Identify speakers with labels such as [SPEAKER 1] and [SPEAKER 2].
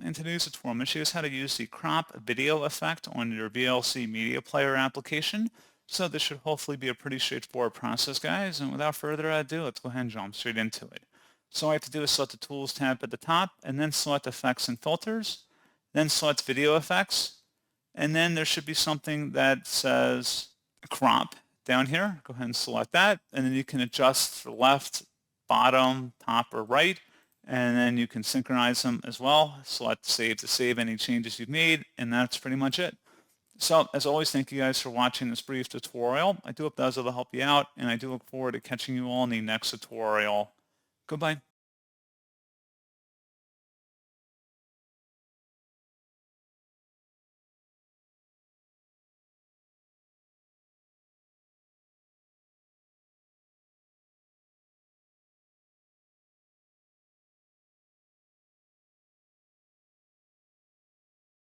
[SPEAKER 1] In today's tutorial, I'm going to show you guys how to use the crop video effect on your VLC Media Player application. So this should hopefully be a pretty straightforward process, guys. And without further ado, let's go ahead and jump straight into it. So all I have to do is select the Tools tab at the top, and then select Effects and Filters, then select Video Effects, and then there should be something that says Crop down here. Go ahead and select that, and then you can adjust to the left, bottom, top, or right. And then you can synchronize them as well. Select Save to save any changes you've made, and that's pretty much it. So as always, thank you guys for watching this brief tutorial. I do hope that was able to help you out, and I do look forward to catching you all in the next tutorial. Goodbye.